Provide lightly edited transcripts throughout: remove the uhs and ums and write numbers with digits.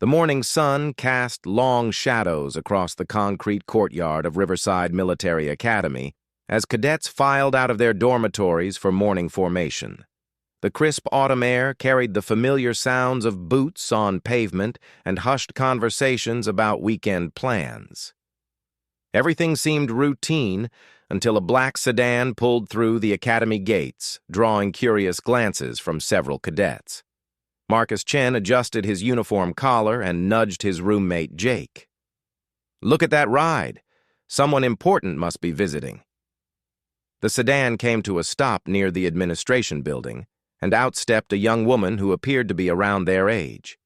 The morning sun cast long shadows across the concrete courtyard of Riverside Military Academy as cadets filed out of their dormitories for morning formation. The crisp autumn air carried the familiar sounds of boots on pavement and hushed conversations about weekend plans. Everything seemed routine until a black sedan pulled through the academy gates, drawing curious glances from several cadets. Marcus Chen adjusted his uniform collar and nudged his roommate Jake. "Look at that ride. Someone important must be visiting." The sedan came to a stop near the administration building, and out stepped a young woman who appeared to be around their age.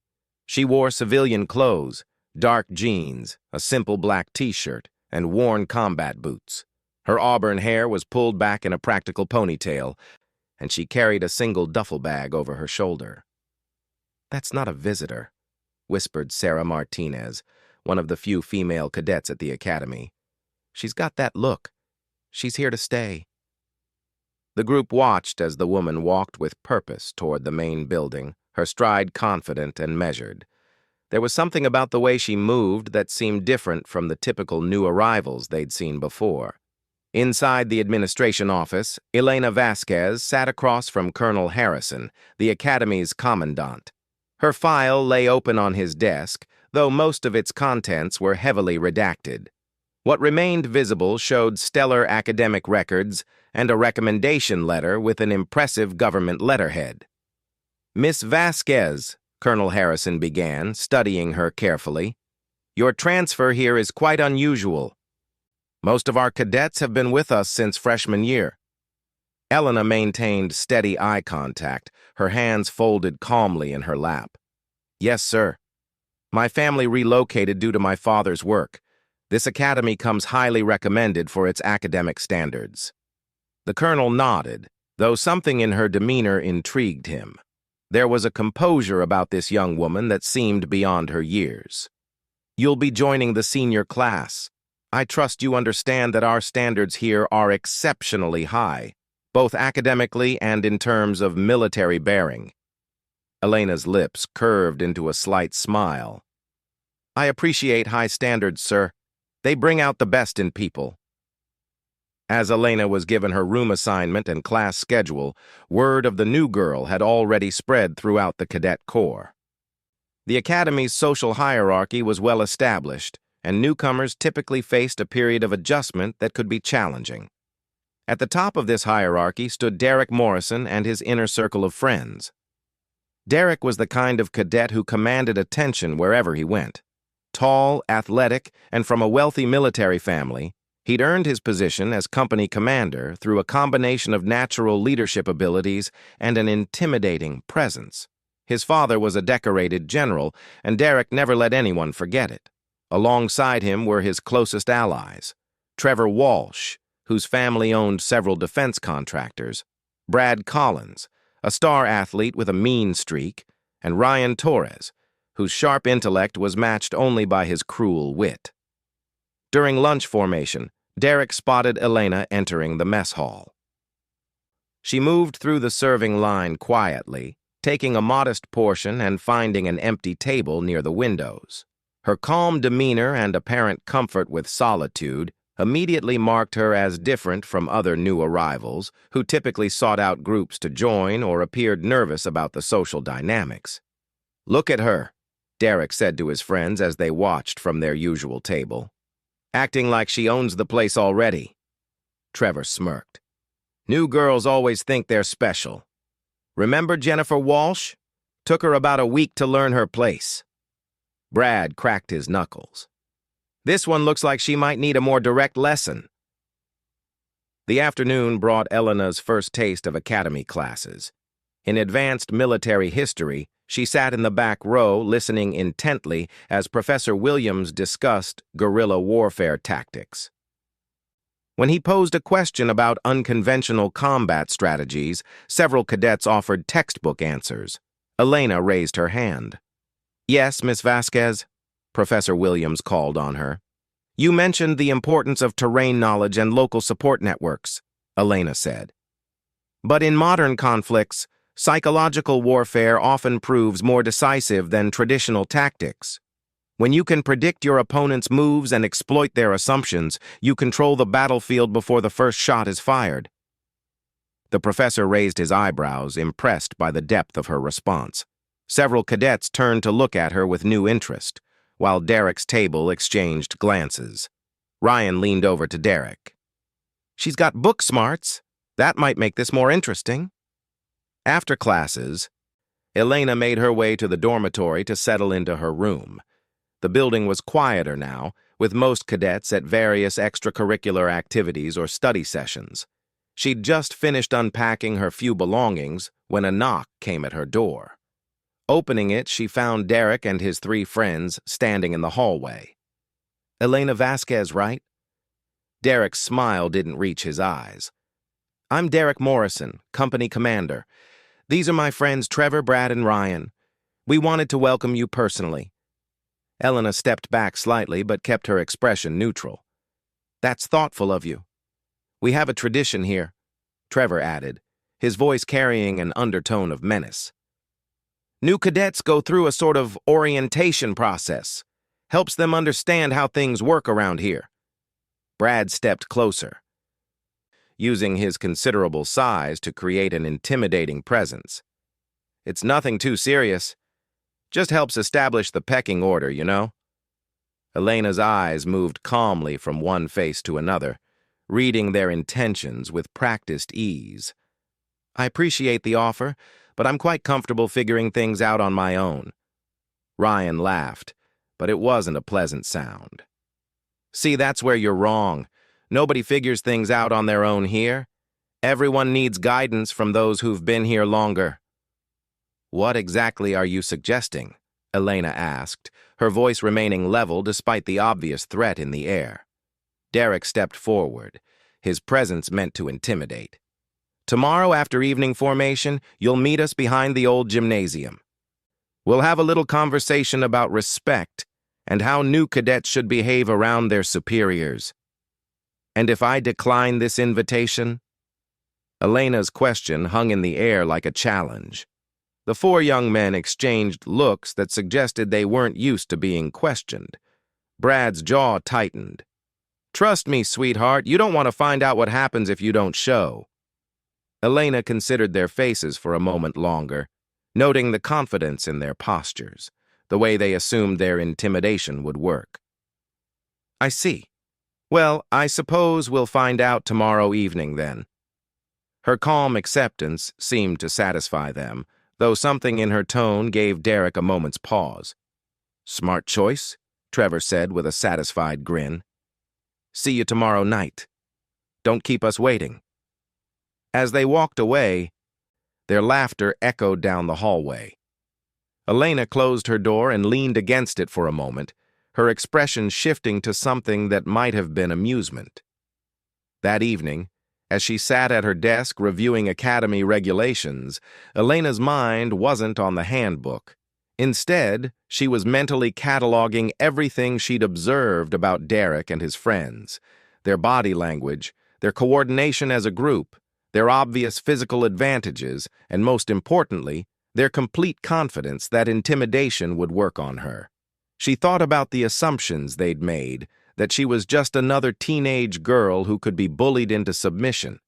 She wore civilian clothes, dark jeans, a simple black t-shirt, and worn combat boots. Her auburn hair was pulled back in a practical ponytail, and she carried a single duffel bag over her shoulder. "That's not a visitor," whispered Sarah Martinez, one of the few female cadets at the academy. "She's got that look. She's here to stay." The group watched as the woman walked with purpose toward the main building, her stride confident and measured. There was something about the way she moved that seemed different from the typical new arrivals they'd seen before. Inside the administration office, Elena Vasquez sat across from Colonel Harrison, the academy's commandant. Her file lay open on his desk, though most of its contents were heavily redacted. What remained visible showed stellar academic records and a recommendation letter with an impressive government letterhead. "Miss Vasquez," Colonel Harrison began, studying her carefully, "your transfer here is quite unusual. Most of our cadets have been with us since freshman year." Elena maintained steady eye contact, her hands folded calmly in her lap. "Yes, sir. My family relocated due to my father's work. This academy comes highly recommended for its academic standards." The colonel nodded, though something in her demeanor intrigued him. There was a composure about this young woman that seemed beyond her years. "You'll be joining the senior class. I trust you understand that our standards here are exceptionally high, both academically and in terms of military bearing." Elena's lips curved into a slight smile. "I appreciate high standards, sir. They bring out the best in people." As Elena was given her room assignment and class schedule, word of the new girl had already spread throughout the cadet corps. The academy's social hierarchy was well established, and newcomers typically faced a period of adjustment that could be challenging. At the top of this hierarchy stood Derek Morrison and his inner circle of friends. Derek was the kind of cadet who commanded attention wherever he went. Tall, athletic, and from a wealthy military family, he'd earned his position as company commander through a combination of natural leadership abilities and an intimidating presence. His father was a decorated general, and Derek never let anyone forget it. Alongside him were his closest allies: Trevor Walsh, whose family owned several defense contractors; Brad Collins, a star athlete with a mean streak; and Ryan Torres, whose sharp intellect was matched only by his cruel wit. During lunch formation, Derek spotted Elena entering the mess hall. She moved through the serving line quietly, taking a modest portion and finding an empty table near the windows. Her calm demeanor and apparent comfort with solitude immediately marked her as different from other new arrivals, who typically sought out groups to join or appeared nervous about the social dynamics. "Look at her," Derek said to his friends as they watched from their usual table. "Acting like she owns the place already." Trevor smirked. "New girls always think they're special. Remember Jennifer Walsh? Took her about a week to learn her place." Brad cracked his knuckles. "This one looks like she might need a more direct lesson." The afternoon brought Elena's first taste of academy classes. In advanced military history, she sat in the back row listening intently as Professor Williams discussed guerrilla warfare tactics. When he posed a question about unconventional combat strategies, several cadets offered textbook answers. Elena raised her hand. "Yes, Miss Vasquez," Professor Williams called on her. "You mentioned the importance of terrain knowledge and local support networks," Elena said. "But in modern conflicts, Psychological warfare often proves more decisive than traditional tactics. When you can predict your opponent's moves and exploit their assumptions, you control the battlefield before the first shot is fired. The professor raised his eyebrows, impressed by the depth of her response. Several cadets turned to look at her with new interest, while Derek's table exchanged glances. Ryan leaned over to Derek. "She's got book smarts. That might make this more interesting." After classes, Elena made her way to the dormitory to settle into her room. The building was quieter now, with most cadets at various extracurricular activities or study sessions. She'd just finished unpacking her few belongings when a knock came at her door. Opening it, she found Derek and his 3 friends standing in the hallway. "Elena Vasquez, right?" Derek's smile didn't reach his eyes. "I'm Derek Morrison, company commander. These are my friends Trevor, Brad, and Ryan. We wanted to welcome you personally." Elena stepped back slightly but kept her expression neutral. "That's thoughtful of you. We have a tradition here," Trevor added, his voice carrying an undertone of menace. "New cadets go through a sort of orientation process. Helps them understand how things work around here." Brad stepped closer, using his considerable size to create an intimidating presence. "It's nothing too serious. Just helps establish the pecking order, you know?" Elena's eyes moved calmly from one face to another, reading their intentions with practiced ease. "I appreciate the offer, but I'm quite comfortable figuring things out on my own." Ryan laughed, but it wasn't a pleasant sound. "See, that's where you're wrong. Nobody figures things out on their own here. Everyone needs guidance from those who've been here longer." "What exactly are you suggesting?" Elena asked, her voice remaining level despite the obvious threat in the air. Derek stepped forward, his presence meant to intimidate. "Tomorrow after evening formation, you'll meet us behind the old gymnasium. We'll have a little conversation about respect and how new cadets should behave around their superiors. And if I decline this invitation?" Elena's question hung in the air like a challenge. The 4 young men exchanged looks that suggested they weren't used to being questioned. Brad's jaw tightened. "Trust me, sweetheart, you don't want to find out what happens if you don't show." Elena considered their faces for a moment longer, noting the confidence in their postures, the way they assumed their intimidation would work. "I see. Well, I suppose we'll find out tomorrow evening then." Her calm acceptance seemed to satisfy them, though something in her tone gave Derek a moment's pause. "Smart choice," Trevor said with a satisfied grin. "See you tomorrow night. Don't keep us waiting." As they walked away, their laughter echoed down the hallway. Elena closed her door and leaned against it for a moment, her expression shifting to something that might have been amusement. That evening, as she sat at her desk reviewing academy regulations, Elena's mind wasn't on the handbook. Instead, she was mentally cataloging everything she'd observed about Derek and his friends, their body language, their coordination as a group, their obvious physical advantages, and most importantly, their complete confidence that intimidation would work on her. She thought about the assumptions they'd made, that she was just another teenage girl who could be bullied into submission.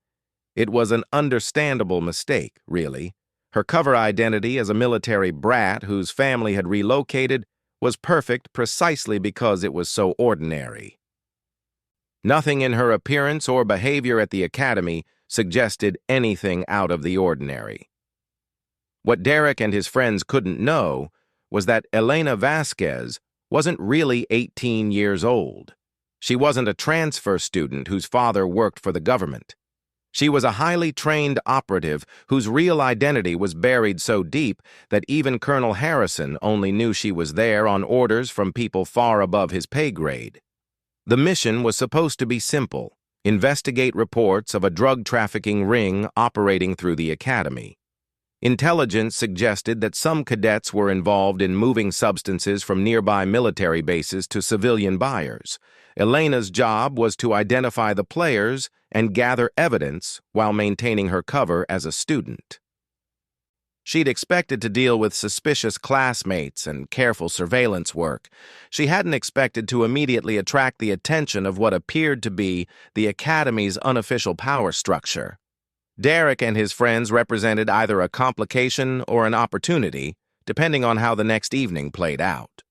It was an understandable mistake, really. Her cover identity as a military brat whose family had relocated was perfect precisely because it was so ordinary. Nothing in her appearance or behavior at the academy suggested anything out of the ordinary. What Derek and his friends couldn't know was that Elena Vasquez wasn't really 18 years old. She wasn't a transfer student whose father worked for the government. She was a highly trained operative whose real identity was buried so deep that even Colonel Harrison only knew she was there on orders from people far above his pay grade. The mission was supposed to be simple: investigate reports of a drug trafficking ring operating through the academy. Intelligence suggested that some cadets were involved in moving substances from nearby military bases to civilian buyers. Elena's job was to identify the players and gather evidence while maintaining her cover as a student. She'd expected to deal with suspicious classmates and careful surveillance work. She hadn't expected to immediately attract the attention of what appeared to be the Academy's unofficial power structure. Derek and his friends represented either a complication or an opportunity, depending on how the next evening played out.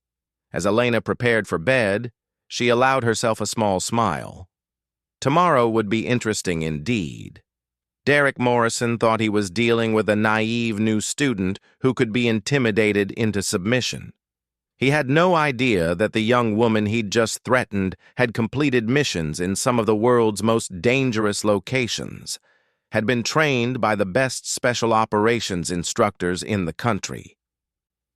As Elena prepared for bed, she allowed herself a small smile. Tomorrow would be interesting indeed. Derek Morrison thought he was dealing with a naive new student who could be intimidated into submission. He had no idea that the young woman he'd just threatened had completed missions in some of the world's most dangerous locations, had been trained by the best special operations instructors in the country,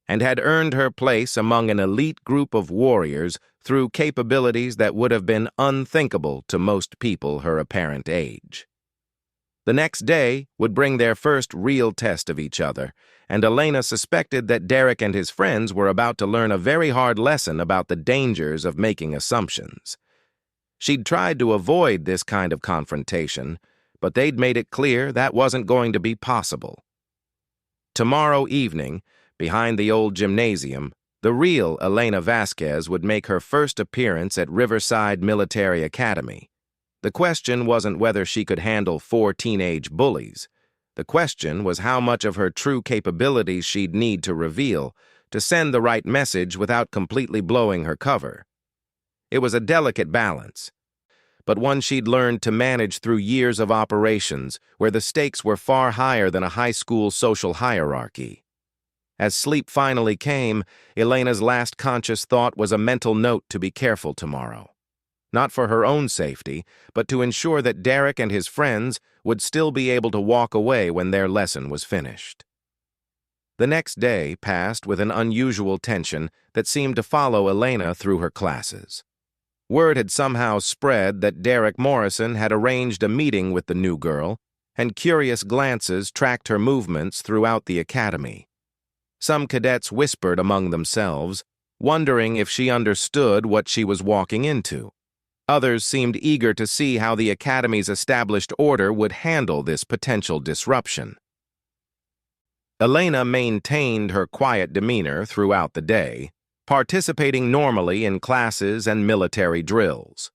and had earned her place among an elite group of warriors through capabilities that would have been unthinkable to most people her apparent age. The next day would bring their first real test of each other, and Elena suspected that Derek and his friends were about to learn a very hard lesson about the dangers of making assumptions. She'd tried to avoid this kind of confrontation, but they'd made it clear that wasn't going to be possible. Tomorrow evening, behind the old gymnasium, the real Elena Vasquez would make her first appearance at Riverside Military Academy. The question wasn't whether she could handle 4 teenage bullies. The question was how much of her true capabilities she'd need to reveal to send the right message without completely blowing her cover. It was a delicate balance, but one she'd learned to manage through years of operations where the stakes were far higher than a high school social hierarchy. As sleep finally came, Elena's last conscious thought was a mental note to be careful tomorrow. Not for her own safety, but to ensure that Derek and his friends would still be able to walk away when their lesson was finished. The next day passed with an unusual tension that seemed to follow Elena through her classes. Word had somehow spread that Derek Morrison had arranged a meeting with the new girl, and curious glances tracked her movements throughout the academy. Some cadets whispered among themselves, wondering if she understood what she was walking into. Others seemed eager to see how the Academy's established order would handle this potential disruption. Elena maintained her quiet demeanor throughout the day, participating normally in classes and military drills.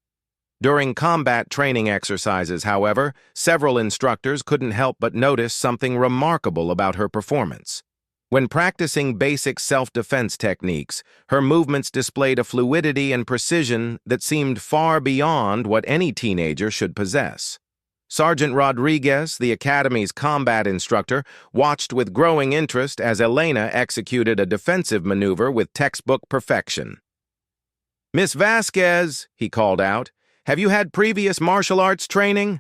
During combat training exercises, however, several instructors couldn't help but notice something remarkable about her performance. When practicing basic self-defense techniques, her movements displayed a fluidity and precision that seemed far beyond what any teenager should possess. Sergeant Rodriguez, the Academy's combat instructor, watched with growing interest as Elena executed a defensive maneuver with textbook perfection. "Miss Vasquez," he called out, "have you had previous martial arts training?"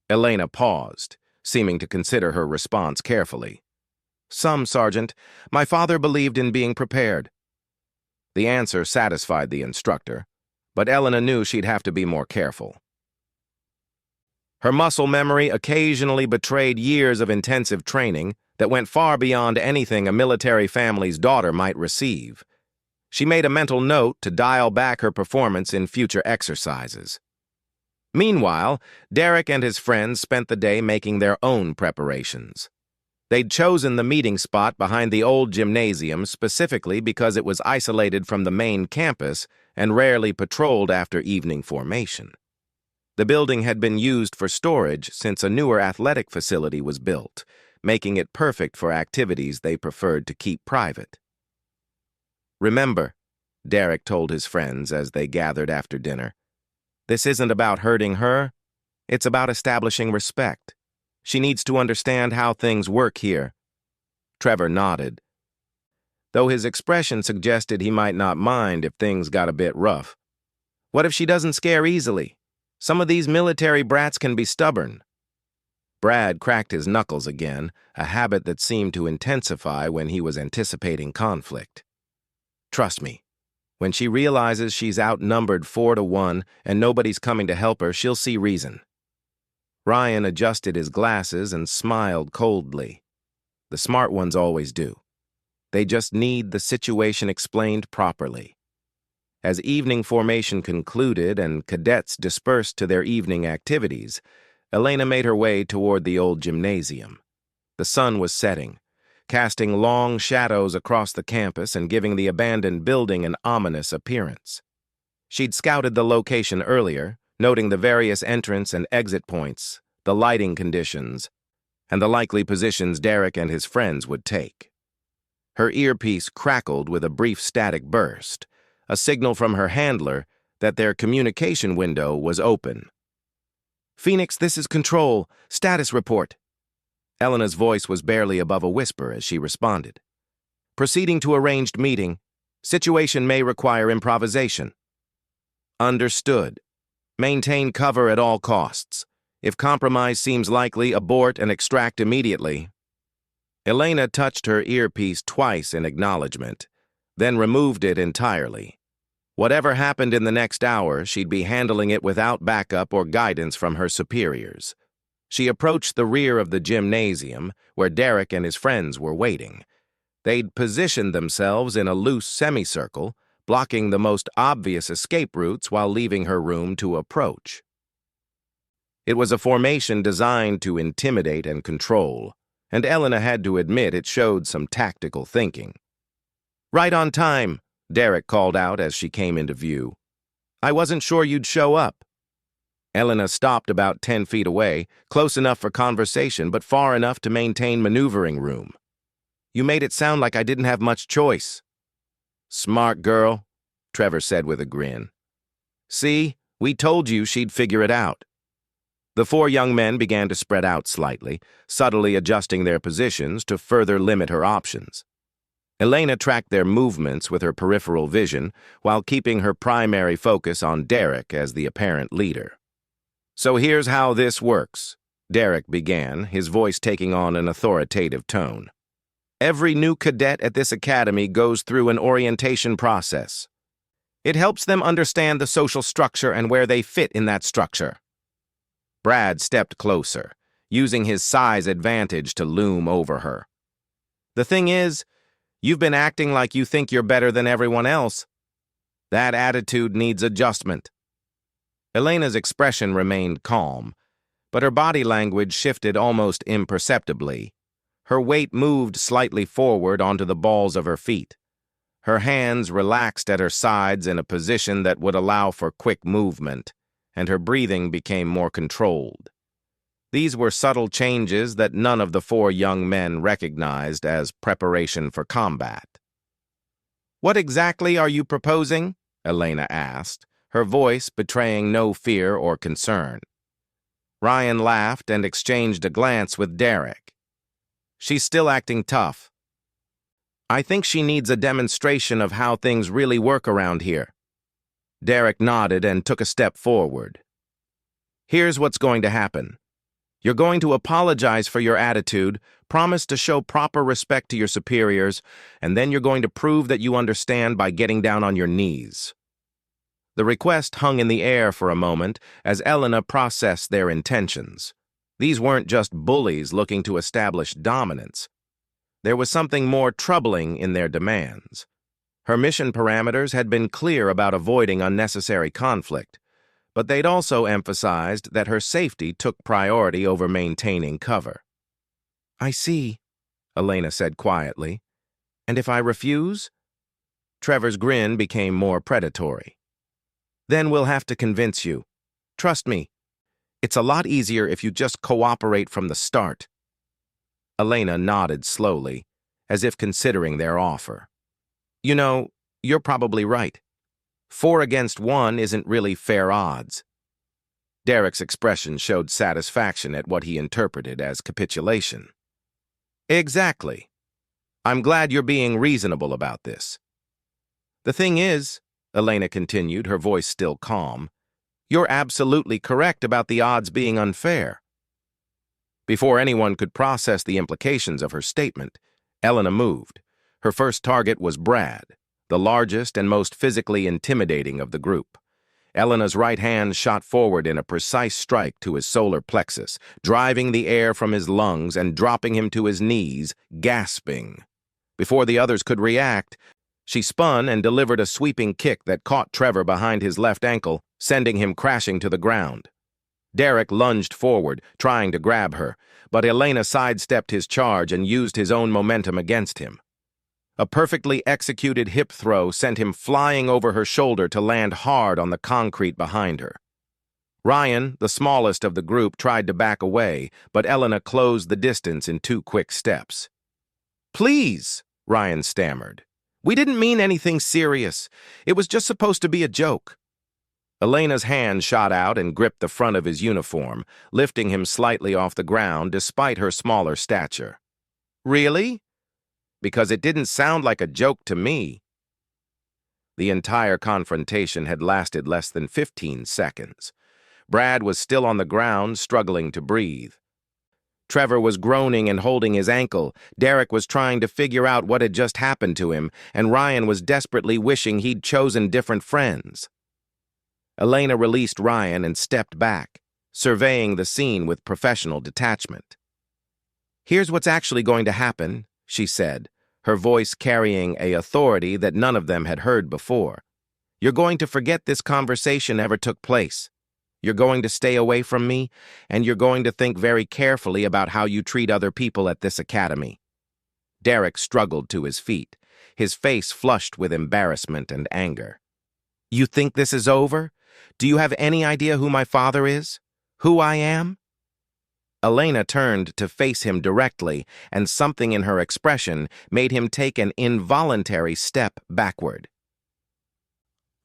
Elena paused, seeming to consider her response carefully. "Some, Sergeant. My father believed in being prepared." The answer satisfied the instructor, but Elena knew she'd have to be more careful. Her muscle memory occasionally betrayed years of intensive training that went far beyond anything a military family's daughter might receive. She made a mental note to dial back her performance in future exercises. Meanwhile, Derek and his friends spent the day making their own preparations. They'd chosen the meeting spot behind the old gymnasium specifically because it was isolated from the main campus and rarely patrolled after evening formation. The building had been used for storage since a newer athletic facility was built, making it perfect for activities they preferred to keep private. "Remember," Derek told his friends as they gathered after dinner, "this isn't about hurting her. It's about establishing respect. She needs to understand how things work here." Trevor nodded, though his expression suggested he might not mind if things got a bit rough. "What if she doesn't scare easily? Some of these military brats can be stubborn." Brad cracked his knuckles again, a habit that seemed to intensify when he was anticipating conflict. "Trust me, when she realizes she's outnumbered 4-1 and nobody's coming to help her, she'll see reason." Ryan adjusted his glasses and smiled coldly. The smart ones always do. They just need the situation explained properly. As evening formation concluded and cadets dispersed to their evening activities, Elena made her way toward the old gymnasium. The sun was setting, casting long shadows across the campus and giving the abandoned building an ominous appearance. She'd scouted the location earlier, noting the various entrance and exit points, the lighting conditions, and the likely positions Derek and his friends would take. Her earpiece crackled with a brief static burst, a signal from her handler that their communication window was open. "Phoenix, this is Control. Status report." Elena's voice was barely above a whisper as she responded. "Proceeding to arranged meeting. Situation may require improvisation." "Understood. Maintain cover at all costs. If compromise seems likely, abort and extract immediately." Elena touched her earpiece twice in acknowledgement, then removed it entirely. Whatever happened in the next hour, she'd be handling it without backup or guidance from her superiors. She approached the rear of the gymnasium, where Derek and his friends were waiting. They'd positioned themselves in a loose semicircle, blocking the most obvious escape routes while leaving her room to approach. It was a formation designed to intimidate and control, and Elena had to admit it showed some tactical thinking. "Right on time," Derek called out as she came into view. "I wasn't sure you'd show up." Elena stopped about 10 feet away, close enough for conversation but far enough to maintain maneuvering room. "You made it sound like I didn't have much choice." "Smart girl," Trevor said with a grin. "See, we told you she'd figure it out." The four young men began to spread out slightly, subtly adjusting their positions to further limit her options. Elena tracked their movements with her peripheral vision while keeping her primary focus on Derek as the apparent leader. "So here's how this works," Derek began, his voice taking on an authoritative tone. "Every new cadet at this academy goes through an orientation process. It helps them understand the social structure and where they fit in that structure." Brad stepped closer, using his size advantage to loom over her. "The thing is, you've been acting like you think you're better than everyone else. That attitude needs adjustment." Elena's expression remained calm, but her body language shifted almost imperceptibly. Her weight moved slightly forward onto the balls of her feet. Her hands relaxed at her sides in a position that would allow for quick movement, and her breathing became more controlled. These were subtle changes that none of the four young men recognized as preparation for combat. "What exactly are you proposing?" Elena asked, her voice betraying no fear or concern. Ryan laughed and exchanged a glance with Derek. "She's still acting tough. I think she needs a demonstration of how things really work around here." Derek nodded and took a step forward. "Here's what's going to happen. You're going to apologize for your attitude, promise to show proper respect to your superiors, and then you're going to prove that you understand by getting down on your knees." The request hung in the air for a moment as Elena processed their intentions. These weren't just bullies looking to establish dominance. There was something more troubling in their demands. Her mission parameters had been clear about avoiding unnecessary conflict, but they'd also emphasized that her safety took priority over maintaining cover. "I see," Elena said quietly. "And if I refuse?" Trevor's grin became more predatory. "Then we'll have to convince you. Trust me, it's a lot easier if you just cooperate from the start." Elena nodded slowly, as if considering their offer. "You know, you're probably right. 4 against 1 isn't really fair odds." Derek's expression showed satisfaction at what he interpreted as capitulation. "Exactly. I'm glad you're being reasonable about this. The thing is," Elena continued, her voice still calm, "you're absolutely correct about the odds being unfair." Before anyone could process the implications of her statement, Elena moved. Her first target was Brad, the largest and most physically intimidating of the group. Elena's right hand shot forward in a precise strike to his solar plexus, driving the air from his lungs and dropping him to his knees, gasping. Before the others could react, she spun and delivered a sweeping kick that caught Trevor behind his left ankle, sending him crashing to the ground. Derek lunged forward, trying to grab her, but Elena sidestepped his charge and used his own momentum against him. A perfectly executed hip throw sent him flying over her shoulder to land hard on the concrete behind her. Ryan, the smallest of the group, tried to back away, but Elena closed the distance in 2 quick steps. "Please," Ryan stammered. "We didn't mean anything serious. It was just supposed to be a joke." Elena's hand shot out and gripped the front of his uniform, lifting him slightly off the ground despite her smaller stature. "Really? Because it didn't sound like a joke to me." The entire confrontation had lasted less than 15 seconds. Brad was still on the ground, struggling to breathe. Trevor was groaning and holding his ankle. Derek was trying to figure out what had just happened to him, and Ryan was desperately wishing he'd chosen different friends. Elena released Ryan and stepped back, surveying the scene with professional detachment. "Here's what's actually going to happen," she said, her voice carrying an authority that none of them had heard before. "You're going to forget this conversation ever took place. You're going to stay away from me, and you're going to think very carefully about how you treat other people at this academy." Derek struggled to his feet, his face flushed with embarrassment and anger. "You think this is over? Do you have any idea who my father is? Who I am?" Elena turned to face him directly, and something in her expression made him take an involuntary step backward.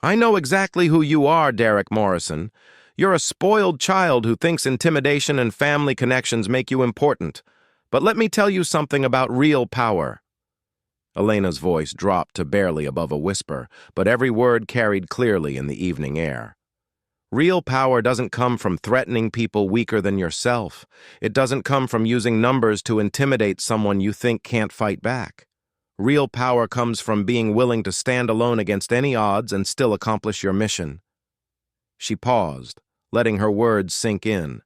"I know exactly who you are, Derek Morrison. You're a spoiled child who thinks intimidation and family connections make you important. But let me tell you something about real power." Elena's voice dropped to barely above a whisper, but every word carried clearly in the evening air. Real power doesn't come from threatening people weaker than yourself. It doesn't come from using numbers to intimidate someone you think can't fight back. Real power comes from being willing to stand alone against any odds and still accomplish your mission. She paused, letting her words sink in.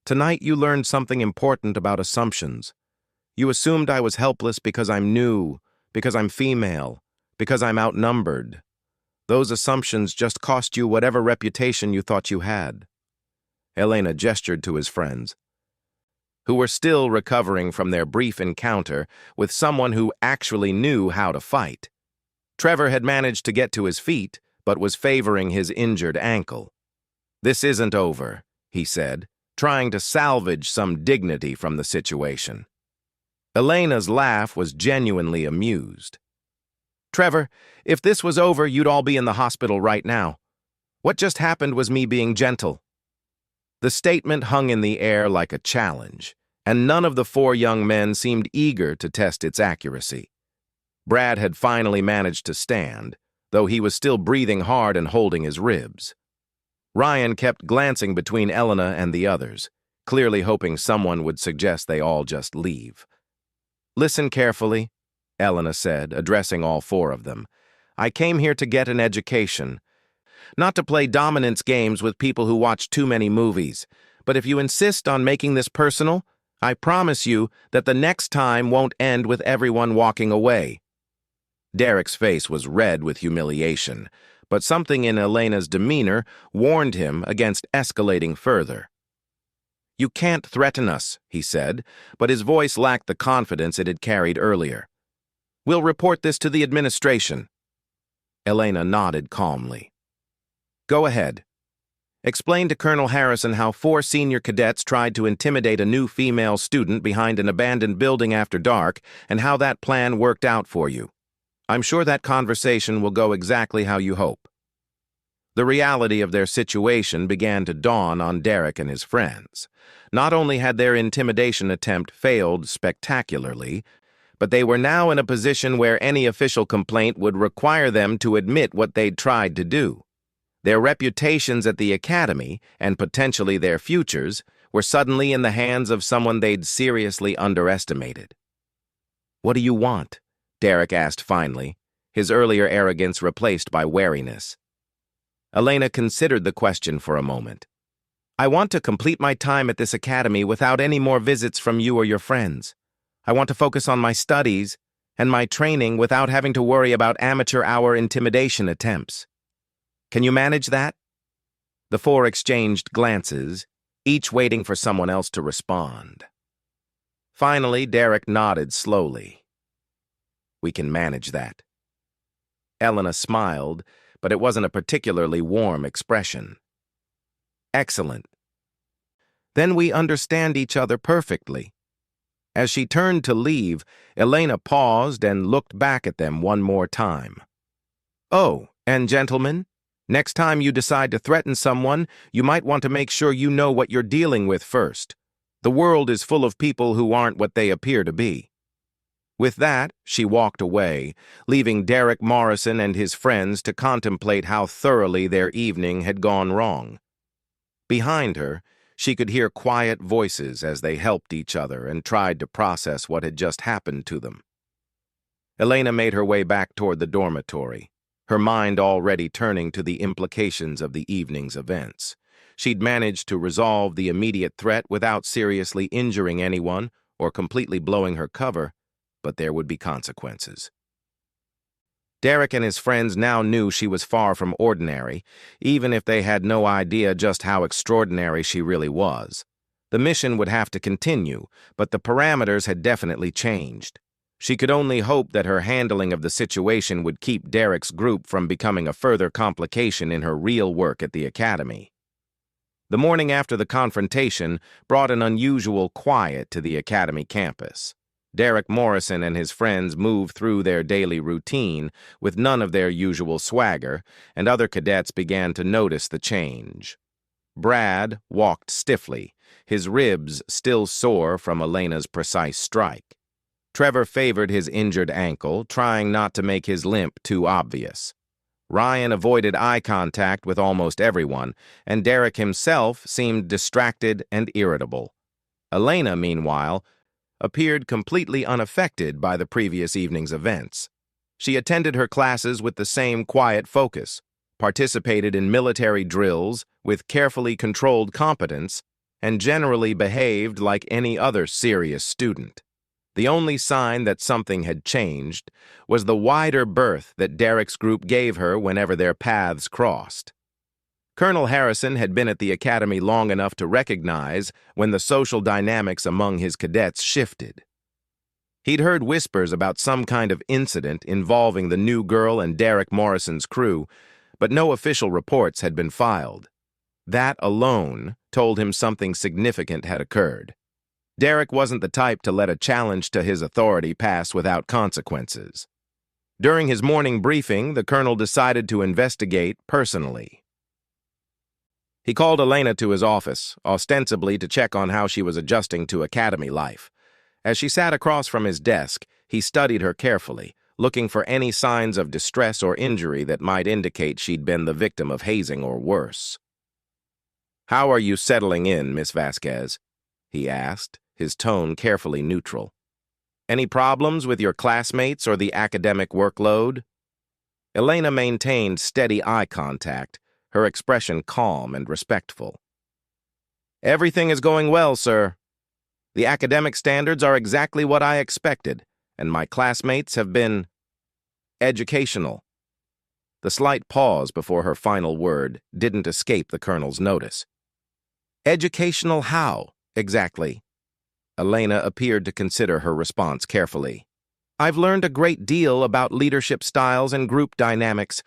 "Tonight you learned something important about assumptions. You assumed I was helpless because I'm new, because I'm female, because I'm outnumbered. Those assumptions just cost you whatever reputation you thought you had." Elena gestured to his friends, who were still recovering from their brief encounter with someone who actually knew how to fight. Trevor had managed to get to his feet, but was favoring his injured ankle. "This isn't over," he said, trying to salvage some dignity from the situation. Elena's laugh was genuinely amused. "Trevor, if this was over, you'd all be in the hospital right now. What just happened was me being gentle." The statement hung in the air like a challenge, and none of the 4 young men seemed eager to test its accuracy. Brad had finally managed to stand, though he was still breathing hard and holding his ribs. Ryan kept glancing between Elena and the others, clearly hoping someone would suggest they all just leave. "Listen carefully," Elena said, addressing all 4 of them. "I came here to get an education. Not to play dominance games with people who watch too many movies. But if you insist on making this personal, I promise you that the next time won't end with everyone walking away." Derek's face was red with humiliation, but something in Elena's demeanor warned him against escalating further. "You can't threaten us," he said, but his voice lacked the confidence it had carried earlier. "We'll report this to the administration." Elena nodded calmly. "Go ahead. Explain to Colonel Harrison how 4 senior cadets tried to intimidate a new female student behind an abandoned building after dark and how that plan worked out for you. I'm sure that conversation will go exactly how you hope." The reality of their situation began to dawn on Derek and his friends. Not only had their intimidation attempt failed spectacularly, but they were now in a position where any official complaint would require them to admit what they'd tried to do. Their reputations at the academy, and potentially their futures, were suddenly in the hands of someone they'd seriously underestimated. "What do you want?" Derek asked finally, his earlier arrogance replaced by wariness. Elena considered the question for a moment. "I want to complete my time at this academy without any more visits from you or your friends. I want to focus on my studies and my training without having to worry about amateur-hour intimidation attempts. Can you manage that?" The 4 exchanged glances, each waiting for someone else to respond. Finally, Derek nodded slowly. "We can manage that." Elena smiled, but it wasn't a particularly warm expression. "Excellent. Then we understand each other perfectly." As she turned to leave, Elena paused and looked back at them one more time. "Oh, and gentlemen, next time you decide to threaten someone, you might want to make sure you know what you're dealing with first. The world is full of people who aren't what they appear to be." With that, she walked away, leaving Derek Morrison and his friends to contemplate how thoroughly their evening had gone wrong. Behind her, she could hear quiet voices as they helped each other and tried to process what had just happened to them. Elena made her way back toward the dormitory, her mind already turning to the implications of the evening's events. She'd managed to resolve the immediate threat without seriously injuring anyone or completely blowing her cover, but there would be consequences. Derek and his friends now knew she was far from ordinary, even if they had no idea just how extraordinary she really was. The mission would have to continue, but the parameters had definitely changed. She could only hope that her handling of the situation would keep Derek's group from becoming a further complication in her real work at the academy. The morning after the confrontation brought an unusual quiet to the academy campus. Derek Morrison and his friends moved through their daily routine with none of their usual swagger, and other cadets began to notice the change. Brad walked stiffly, his ribs still sore from Elena's precise strike. Trevor favored his injured ankle, trying not to make his limp too obvious. Ryan avoided eye contact with almost everyone, and Derek himself seemed distracted and irritable. Elena, meanwhile, appeared completely unaffected by the previous evening's events. She attended her classes with the same quiet focus, participated in military drills with carefully controlled competence, and generally behaved like any other serious student. The only sign that something had changed was the wider berth that Derek's group gave her whenever their paths crossed. Colonel Harrison had been at the academy long enough to recognize when the social dynamics among his cadets shifted. He'd heard whispers about some kind of incident involving the new girl and Derek Morrison's crew, but no official reports had been filed. That alone told him something significant had occurred. Derek wasn't the type to let a challenge to his authority pass without consequences. During his morning briefing, the colonel decided to investigate personally. He called Elena to his office, ostensibly to check on how she was adjusting to academy life. As she sat across from his desk, he studied her carefully, looking for any signs of distress or injury that might indicate she'd been the victim of hazing or worse. "How are you settling in, Miss Vasquez?" he asked, his tone carefully neutral. "Any problems with your classmates or the academic workload?" Elena maintained steady eye contact, her expression calm and respectful. "Everything is going well, sir. The academic standards are exactly what I expected, and my classmates have been educational." The slight pause before her final word didn't escape the colonel's notice. "Educational how, exactly?" Elena appeared to consider her response carefully. "I've learned a great deal about leadership styles and group dynamics.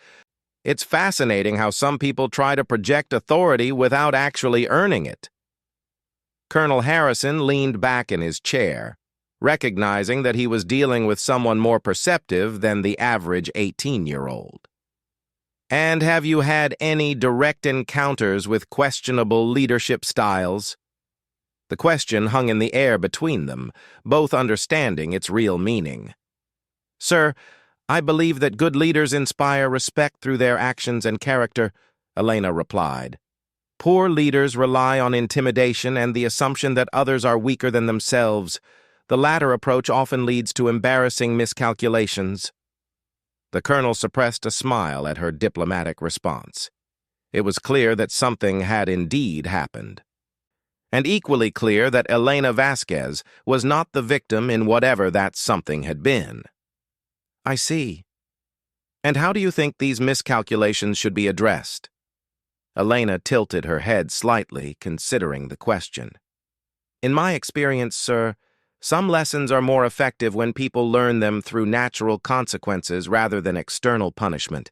It's fascinating how some people try to project authority without actually earning it." Colonel Harrison leaned back in his chair, recognizing that he was dealing with someone more perceptive than the average 18-year-old. "And have you had any direct encounters with questionable leadership styles?" The question hung in the air between them, both understanding its real meaning. "Sir, I believe that good leaders inspire respect through their actions and character," Elena replied. "Poor leaders rely on intimidation and the assumption that others are weaker than themselves. The latter approach often leads to embarrassing miscalculations." The colonel suppressed a smile at her diplomatic response. It was clear that something had indeed happened. And equally clear that Elena Vasquez was not the victim in whatever that something had been. "I see. And how do you think these miscalculations should be addressed?" Elena tilted her head slightly, considering the question. In my experience, sir, some lessons are more effective when people learn them through natural consequences rather than external punishment.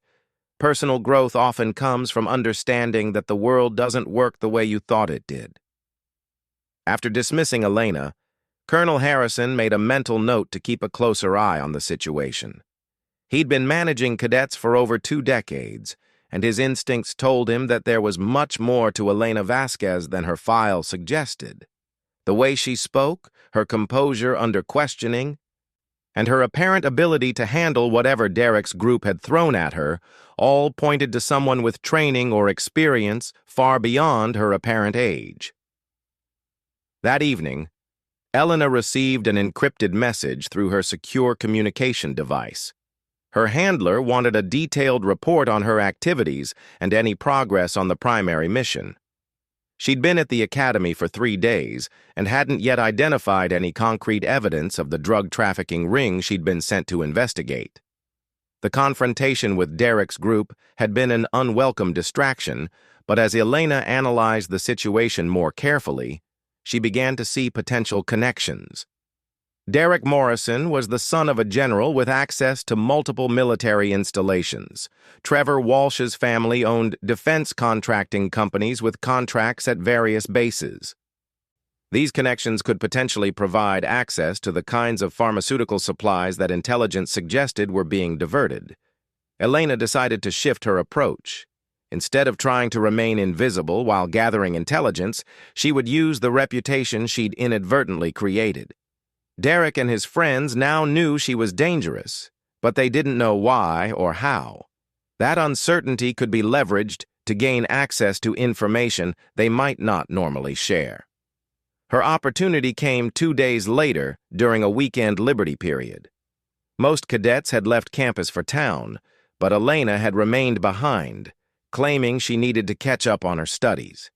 Personal growth often comes from understanding that the world doesn't work the way you thought it did. After dismissing Elena, Colonel Harrison made a mental note to keep a closer eye on the situation. He'd been managing cadets for over 2 decades, and his instincts told him that there was much more to Elena Vasquez than her file suggested. The way she spoke, her composure under questioning, and her apparent ability to handle whatever Derek's group had thrown at her all pointed to someone with training or experience far beyond her apparent age. That evening, Elena received an encrypted message through her secure communication device. Her handler wanted a detailed report on her activities and any progress on the primary mission. She'd been at the academy for 3 days and hadn't yet identified any concrete evidence of the drug trafficking ring she'd been sent to investigate. The confrontation with Derek's group had been an unwelcome distraction, but as Elena analyzed the situation more carefully, she began to see potential connections. Derek Morrison was the son of a general with access to multiple military installations. Trevor Walsh's family owned defense contracting companies with contracts at various bases. These connections could potentially provide access to the kinds of pharmaceutical supplies that intelligence suggested were being diverted. Elena decided to shift her approach. Instead of trying to remain invisible while gathering intelligence, she would use the reputation she'd inadvertently created. Derek and his friends now knew she was dangerous, but they didn't know why or how. That uncertainty could be leveraged to gain access to information they might not normally share. Her opportunity came 2 days later during a weekend liberty period. Most cadets had left campus for town, but Elena had remained behind, claiming she needed to catch up on her studies.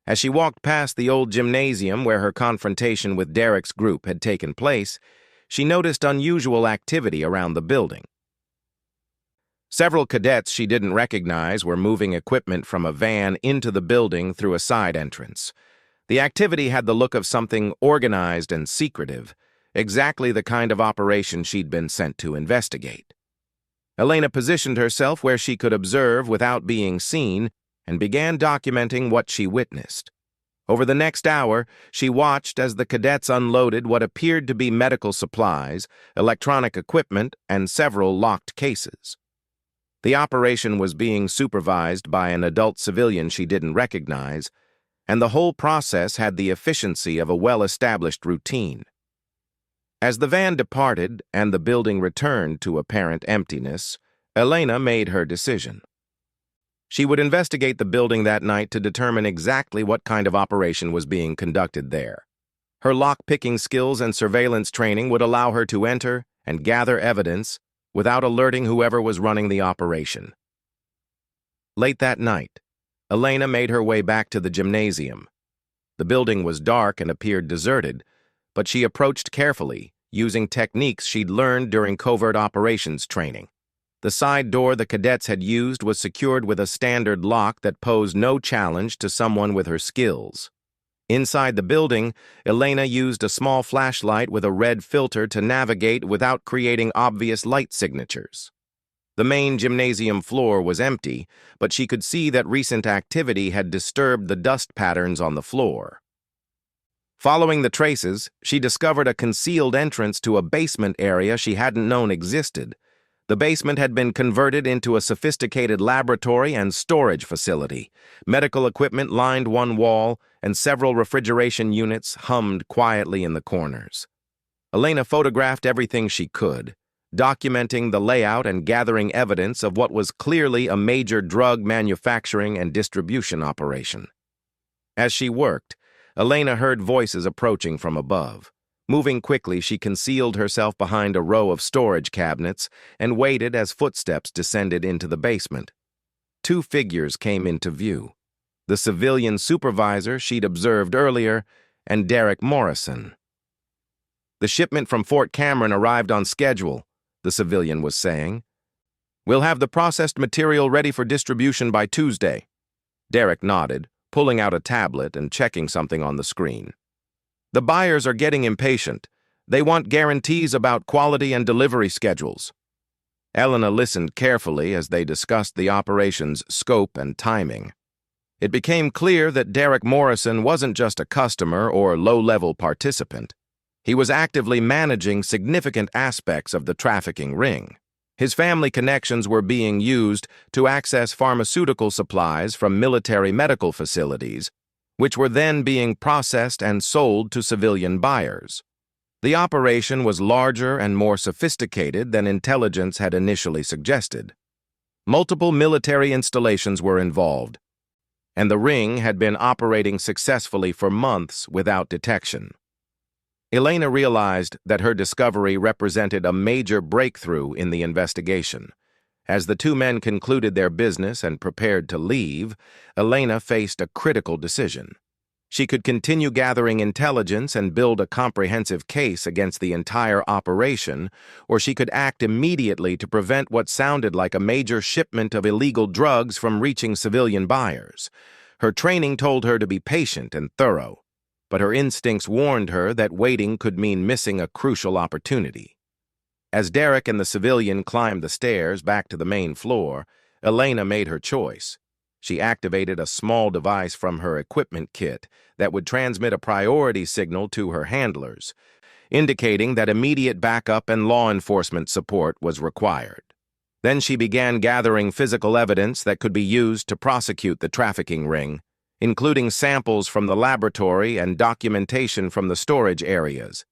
As she walked past the old gymnasium where her confrontation with Derek's group had taken place, she noticed unusual activity around the building. Several cadets she didn't recognize were moving equipment from a van into the building through a side entrance. The activity had the look of something organized and secretive, exactly the kind of operation she'd been sent to investigate. Elena positioned herself where she could observe without being seen and began documenting what she witnessed. Over the next hour, she watched as the cadets unloaded what appeared to be medical supplies, electronic equipment, and several locked cases. The operation was being supervised by an adult civilian she didn't recognize, and the whole process had the efficiency of a well-established routine. As the van departed and the building returned to apparent emptiness, Elena made her decision. She would investigate the building that night to determine exactly what kind of operation was being conducted there. Her lock-picking skills and surveillance training would allow her to enter and gather evidence without alerting whoever was running the operation. Late that night, Elena made her way back to the gymnasium. The building was dark and appeared deserted, but she approached carefully, using techniques she'd learned during covert operations training. The side door the cadets had used was secured with a standard lock that posed no challenge to someone with her skills. Inside the building, Elena used a small flashlight with a red filter to navigate without creating obvious light signatures. The main gymnasium floor was empty, but she could see that recent activity had disturbed the dust patterns on the floor. Following the traces, she discovered a concealed entrance to a basement area she hadn't known existed. The basement had been converted into a sophisticated laboratory and storage facility. Medical equipment lined one wall, and several refrigeration units hummed quietly in the corners. Elena photographed everything she could, documenting the layout and gathering evidence of what was clearly a major drug manufacturing and distribution operation. As she worked, Elena heard voices approaching from above. Moving quickly, she concealed herself behind a row of storage cabinets and waited as footsteps descended into the basement. 2 figures came into view: the civilian supervisor she'd observed earlier and Derek Morrison. "The shipment from Fort Cameron arrived on schedule," the civilian was saying. "We'll have the processed material ready for distribution by Tuesday." Derek nodded, pulling out a tablet and checking something on the screen. "The buyers are getting impatient. They want guarantees about quality and delivery schedules." Elena listened carefully as they discussed the operation's scope and timing. It became clear that Derek Morrison wasn't just a customer or low-level participant. He was actively managing significant aspects of the trafficking ring. His family connections were being used to access pharmaceutical supplies from military medical facilities, which were then being processed and sold to civilian buyers. The operation was larger and more sophisticated than intelligence had initially suggested. Multiple military installations were involved, and the ring had been operating successfully for months without detection. Elena realized that her discovery represented a major breakthrough in the investigation. As the two men concluded their business and prepared to leave, Elena faced a critical decision. She could continue gathering intelligence and build a comprehensive case against the entire operation, or she could act immediately to prevent what sounded like a major shipment of illegal drugs from reaching civilian buyers. Her training told her to be patient and thorough, but her instincts warned her that waiting could mean missing a crucial opportunity. As Derek and the civilian climbed the stairs back to the main floor, Elena made her choice. She activated a small device from her equipment kit that would transmit a priority signal to her handlers, indicating that immediate backup and law enforcement support was required. Then she began gathering physical evidence that could be used to prosecute the trafficking ring, including samples from the laboratory and documentation from the storage areas.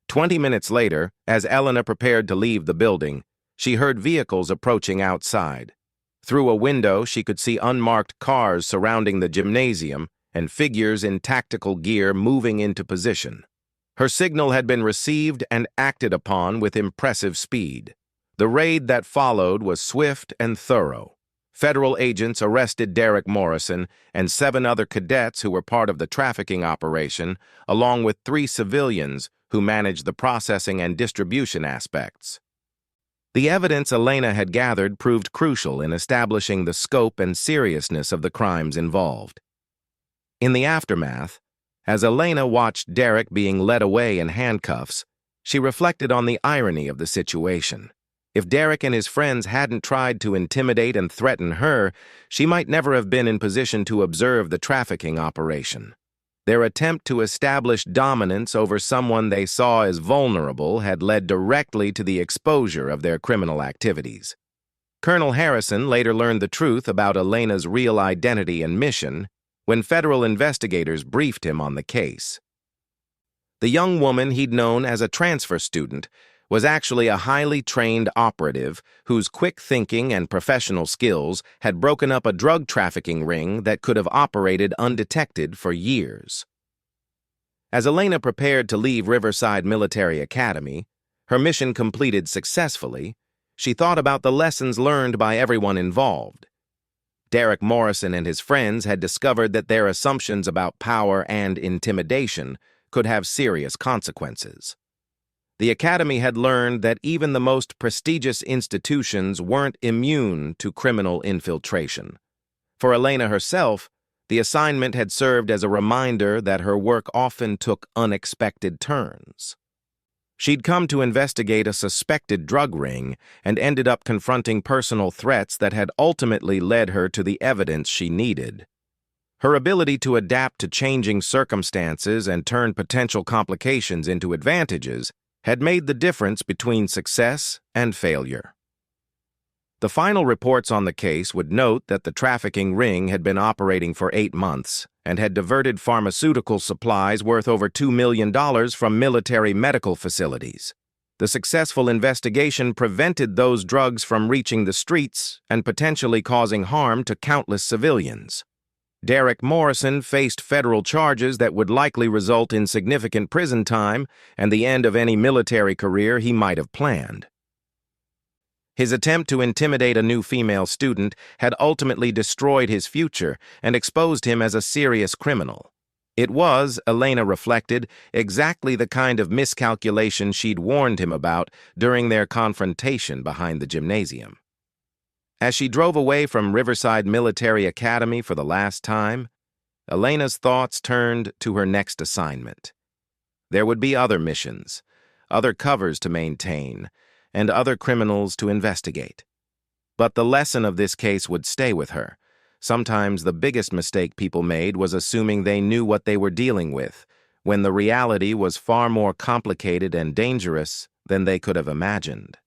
20 minutes later, as Elena prepared to leave the building, she heard vehicles approaching outside. Through a window, she could see unmarked cars surrounding the gymnasium and figures in tactical gear moving into position. Her signal had been received and acted upon with impressive speed. The raid that followed was swift and thorough. Federal agents arrested Derek Morrison and 7 other cadets who were part of the trafficking operation, along with 3 civilians who managed the processing and distribution aspects. The evidence Elena had gathered proved crucial in establishing the scope and seriousness of the crimes involved. In the aftermath, as Elena watched Derek being led away in handcuffs, she reflected on the irony of the situation. If Derek and his friends hadn't tried to intimidate and threaten her, she might never have been in position to observe the trafficking operation. Their attempt to establish dominance over someone they saw as vulnerable had led directly to the exposure of their criminal activities. Colonel Harrison later learned the truth about Elena's real identity and mission when federal investigators briefed him on the case. The young woman he'd known as a transfer student was actually a highly trained operative whose quick thinking and professional skills had broken up a drug trafficking ring that could have operated undetected for years. As Elena prepared to leave Riverside Military Academy, her mission completed successfully, she thought about the lessons learned by everyone involved. Derek Morrison and his friends had discovered that their assumptions about power and intimidation could have serious consequences. The Academy had learned that even the most prestigious institutions weren't immune to criminal infiltration. For Elena herself, the assignment had served as a reminder that her work often took unexpected turns. She'd come to investigate a suspected drug ring and ended up confronting personal threats that had ultimately led her to the evidence she needed. Her ability to adapt to changing circumstances and turn potential complications into advantages had made the difference between success and failure. The final reports on the case would note that the trafficking ring had been operating for 8 months and had diverted pharmaceutical supplies worth over $2 million from military medical facilities. The successful investigation prevented those drugs from reaching the streets and potentially causing harm to countless civilians. Derek Morrison faced federal charges that would likely result in significant prison time and the end of any military career he might have planned. His attempt to intimidate a new female student had ultimately destroyed his future and exposed him as a serious criminal. It was, Elena reflected, exactly the kind of miscalculation she'd warned him about during their confrontation behind the gymnasium. As she drove away from Riverside Military Academy for the last time, Elena's thoughts turned to her next assignment. There would be other missions, other covers to maintain, and other criminals to investigate. But the lesson of this case would stay with her. Sometimes the biggest mistake people made was assuming they knew what they were dealing with, when the reality was far more complicated and dangerous than they could have imagined.